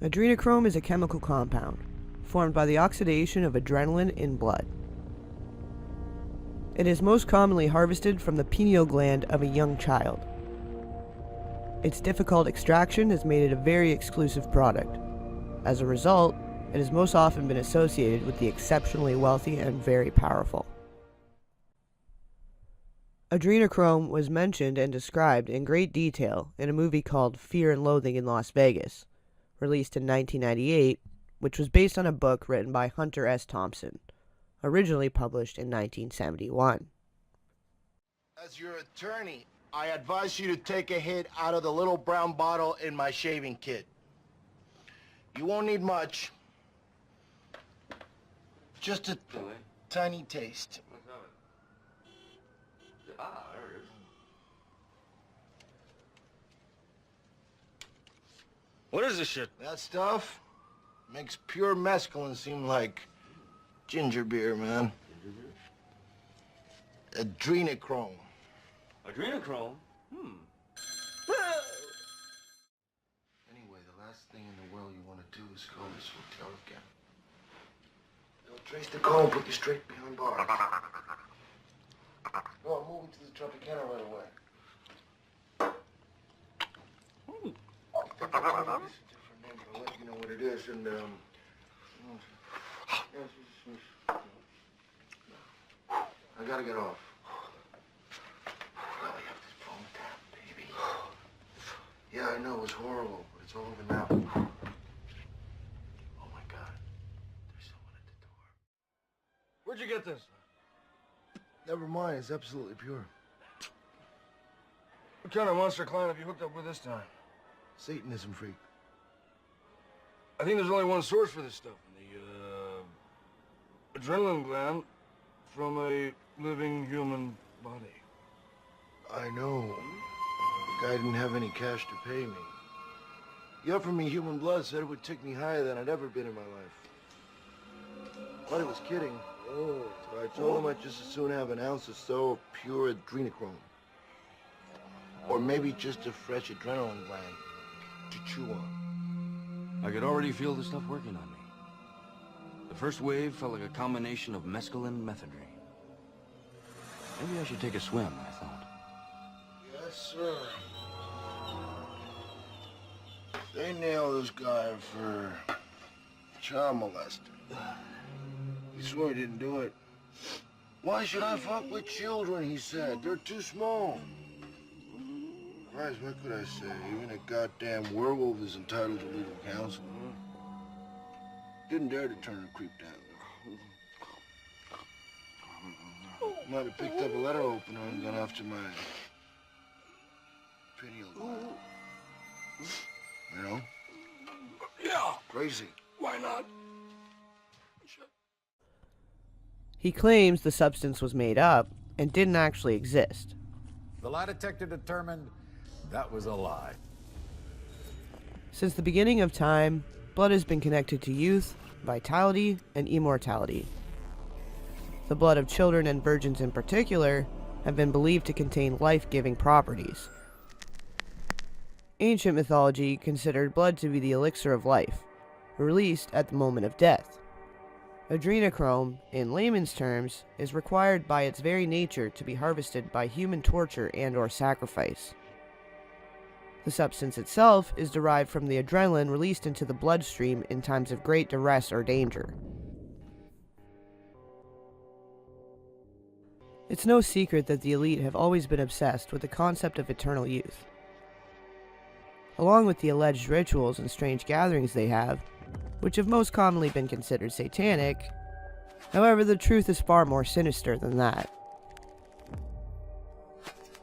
Adrenochrome is a chemical compound formed by the oxidation of adrenaline in blood. It is most commonly harvested from the pineal gland of a young child. Its difficult extraction has made it a very exclusive product. As a result, it has most often been associated with the exceptionally wealthy and very powerful. Adrenochrome was mentioned and described in great detail in a movie called Fear and Loathing in Las Vegas, released in 1998, which was based on a book written by Hunter S. Thompson, originally published in 1971. As your attorney, I advise you to take a hit out of the little brown bottle in my shaving kit. You won't need much. Just a tiny taste. There it is. What is this shit? That stuff makes pure mescaline seem like ginger beer, man. Adrenochrome. Adrenochrome? Anyway, the last thing in the world you want to do is go to this hotel again. They'll trace the call and put you straight behind bars. No, I'm moving to the Tropicana right away. It's a different name, but I'll let you know what it is, and, I gotta get off. Well, I have this phone tap, baby. Yeah, I know, it was horrible, but it's all over now. Oh, my God. There's someone at the door. Where'd you get this? Never mind, it's absolutely pure. What kind of monster client have you hooked up with this time? Satanism freak. I think there's only one source for this stuff. The, adrenaline gland from a living human body. I know. The guy didn't have any cash to pay me. He offered me human blood, said it would take me higher than I'd ever been in my life. Thought he was kidding. So I told him I'd just as soon have an ounce or so of pure adrenochrome. Or maybe just a fresh adrenaline gland to chew on. I could already feel the stuff working on me. The first wave felt like a combination of mescaline and methadone. Maybe I should take a swim, I thought. Yes, sir. They nailed this guy for child molester. He swore he didn't do it. Why should I fuck with children, he said. They're too small. Christ, what could I say? Even a goddamn werewolf is entitled to legal counsel. Didn't dare to turn a creep down. Might have picked up a letter opener and gone after my pineal gland. You know? Yeah, Crazy. why not? He claims the substance was made up and didn't actually exist. The lie detector determined that was a lie. Since the beginning of time, blood has been connected to youth, vitality, and immortality. The blood of children and virgins in particular have been believed to contain life-giving properties. Ancient mythology considered blood to be the elixir of life, released at the moment of death. Adrenochrome, in layman's terms, is required by its very nature to be harvested by human torture and/or sacrifice. The substance itself is derived from the adrenaline released into the bloodstream in times of great duress or danger. It's no secret that the elite have always been obsessed with the concept of eternal youth. Along with the alleged rituals and strange gatherings they have, which have most commonly been considered satanic, however, the truth is far more sinister than that.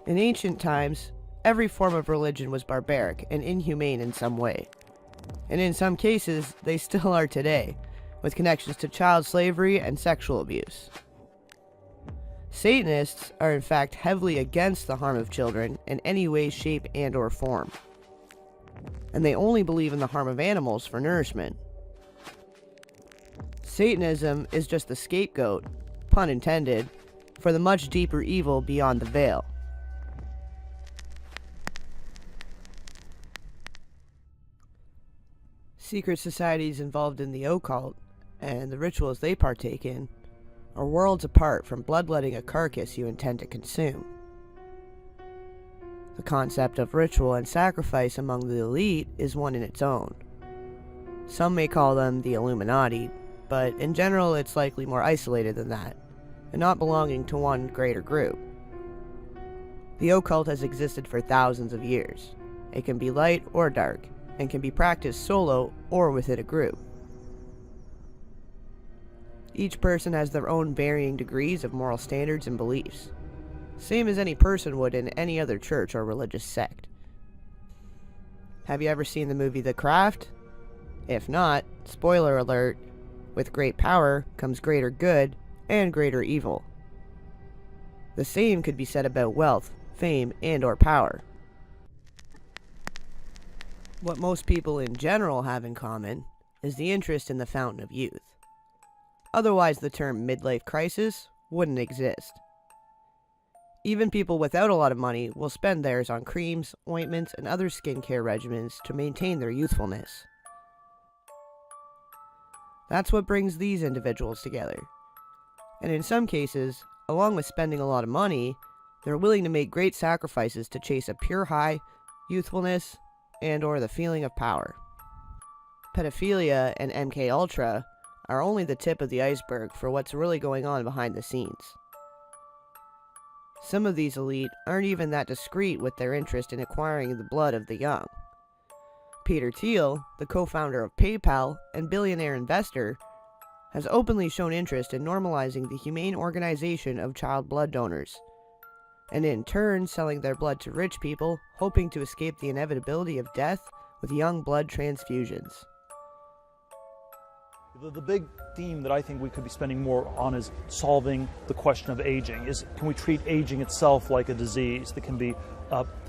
In ancient times, every form of religion was barbaric and inhumane in some way, and in some cases, they still are today, with connections to child slavery and sexual abuse. Satanists are in fact heavily against the harm of children in any way, shape, and/or form, and they only believe in the harm of animals for nourishment. Satanism is just the scapegoat, pun intended, for the much deeper evil beyond the veil. Secret societies involved in the occult, and the rituals they partake in, are worlds apart from bloodletting a carcass you intend to consume. The concept of ritual and sacrifice among the elite is one in its own. Some may call them the Illuminati, but in general it's likely more isolated than that, and not belonging to one greater group. The occult has existed for thousands of years. It can be light or dark, and can be practiced solo or within a group. Each person has their own varying degrees of moral standards and beliefs, same as any person would in any other church or religious sect. Have you ever seen the movie The Craft? If not, spoiler alert, with great power comes greater good and greater evil. The same could be said about wealth, fame, and or power. What most people in general have in common is the interest in the fountain of youth. Otherwise, the term midlife crisis wouldn't exist. Even people without a lot of money will spend theirs on creams, ointments, and other skincare regimens to maintain their youthfulness. That's what brings these individuals together. And in some cases, along with spending a lot of money, they're willing to make great sacrifices to chase a pure high, youthfulness, and or the feeling of power. Pedophilia and MKUltra are only the tip of the iceberg for what's really going on behind the scenes. Some of these elite aren't even that discreet with their interest in acquiring the blood of the young. Peter Thiel, the co-founder of PayPal and billionaire investor, has openly shown interest in normalizing the humane organization of child blood donors, and in turn selling their blood to rich people, hoping to escape the inevitability of death with young blood transfusions. The big theme that I think we could be spending more on is solving the question of aging. Can we treat aging itself like a disease that can be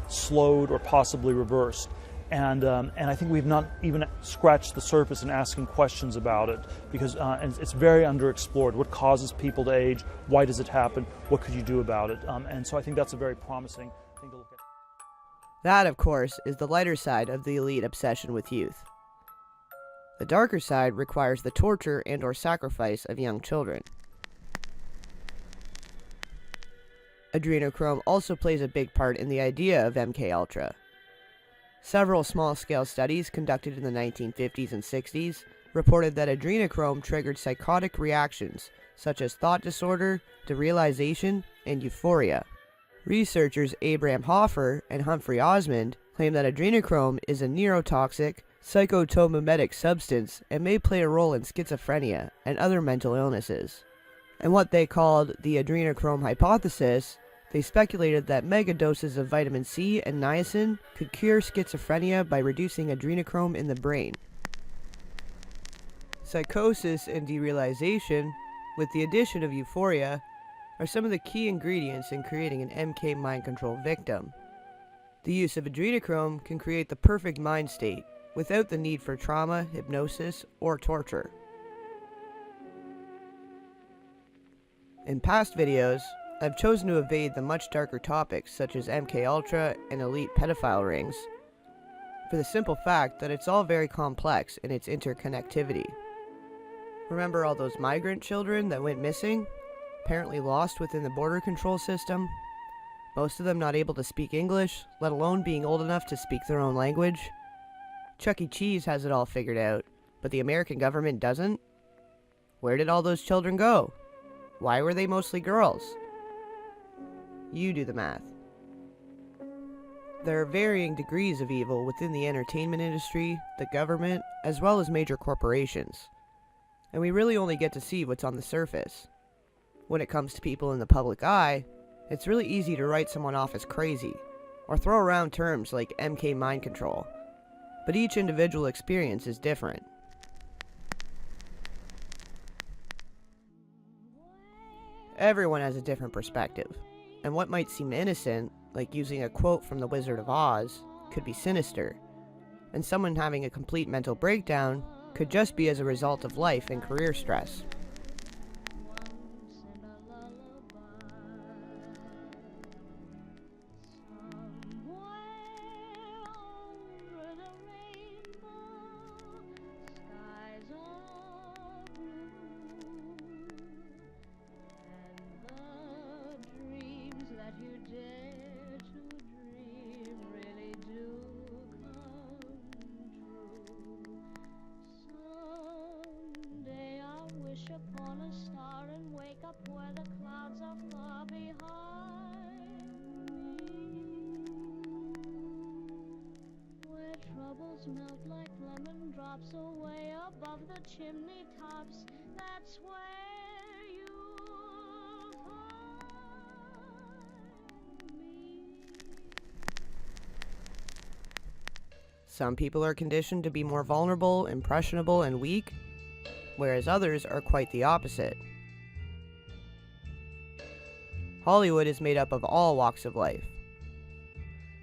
slowed or possibly reversed? And I think we've not even scratched the surface in asking questions about it, because it's very underexplored. What causes people to age? Why does it happen? What could you do about it? And so I think that's a very promising thing to look at. That, of course, is the lighter side of the elite obsession with youth. The darker side requires the torture and or sacrifice of young children. Adrenochrome also plays a big part in the idea of MKUltra. Several small-scale studies conducted in the 1950s and 60s reported that adrenochrome triggered psychotic reactions such as thought disorder, derealization, and euphoria. Researchers Abraham Hoffer and Humphrey Osmond claim that adrenochrome is a neurotoxic, psychotomimetic substance and may play a role in schizophrenia and other mental illnesses. And what they called the adrenochrome hypothesis, they speculated that megadoses of vitamin C and niacin could cure schizophrenia by reducing adrenochrome in the brain. Psychosis and derealization, with the addition of euphoria, are some of the key ingredients in creating an MK mind control victim. The use of adrenochrome can create the perfect mind state, without the need for trauma, hypnosis, or torture. In past videos, I've chosen to evade the much darker topics such as MKUltra and elite pedophile rings, for the simple fact that it's all very complex in its interconnectivity. Remember all those migrant children that went missing, apparently lost within the border control system? Most of them not able to speak English, let alone being old enough to speak their own language. Chuck E. Cheese has it all figured out, but the American government doesn't? Where did all those children go? Why were they mostly girls? You do the math. There are varying degrees of evil within the entertainment industry, the government, as well as major corporations. And we really only get to see what's on the surface. When it comes to people in the public eye, it's really easy to write someone off as crazy, or throw around terms like MK mind control. But each individual experience is different. Everyone has a different perspective, and what might seem innocent, like using a quote from The Wizard of Oz, could be sinister, and someone having a complete mental breakdown could just be as a result of life and career stress. up where the clouds are far behind me, where troubles melt like lemon drops away above the chimney tops. That's where you'll find me. Some people are conditioned to be more vulnerable, impressionable, and weak, whereas others are quite the opposite. Hollywood is made up of all walks of life.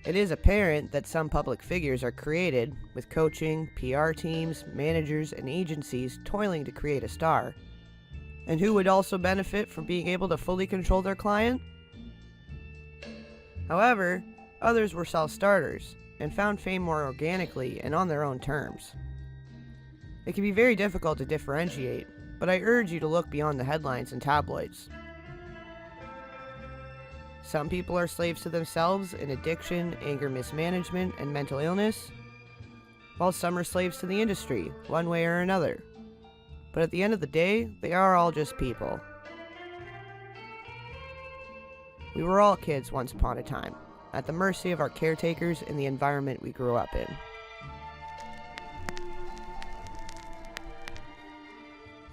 It is apparent that some public figures are created with coaching, PR teams, managers, and agencies toiling to create a star. And who would also benefit from being able to fully control their client? However, others were self-starters and found fame more organically and on their own terms. It can be very difficult to differentiate, but I urge you to look beyond the headlines and tabloids. Some people are slaves to themselves in addiction, anger mismanagement, and mental illness, while some are slaves to the industry, one way or another. But at the end of the day, they are all just people. We were all kids once upon a time, at the mercy of our caretakers and the environment we grew up in.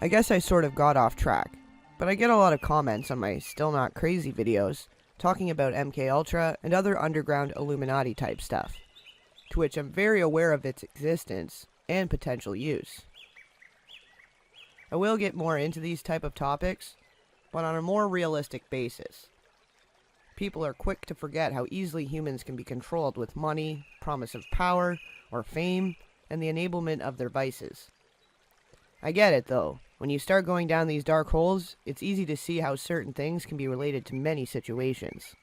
I guess I sort of got off track, but I get a lot of comments on my Still Not Crazy videos talking about MKUltra and other underground Illuminati type stuff, to which I'm very aware of its existence and potential use. I will get more into these type of topics, but on a more realistic basis. People are quick to forget how easily humans can be controlled with money, promise of power, or fame, and the enablement of their vices. I get it though. When you start going down these dark holes, it's easy to see how certain things can be related to many situations.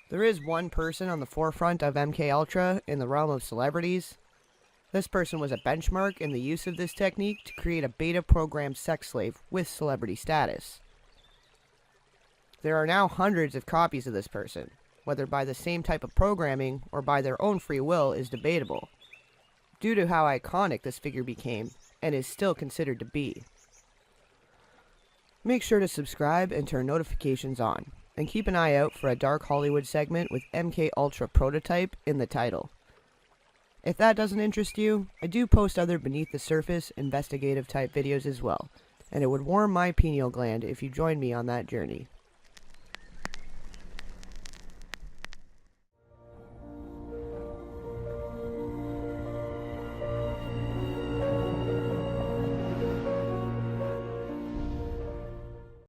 There is one person on the forefront of MKUltra in the realm of celebrities. This person was a benchmark in the use of this technique to create a beta-programmed sex slave with celebrity status. There are now hundreds of copies of this person. Whether by the same type of programming or by their own free will is debatable, due to how iconic this figure became and is still considered to be. Make sure to subscribe and turn notifications on, and keep an eye out for a Dark Hollywood segment with MKUltra Prototype in the title. If that doesn't interest you, I do post other beneath the surface investigative type videos as well, and it would warm my pineal gland if you join me on that journey.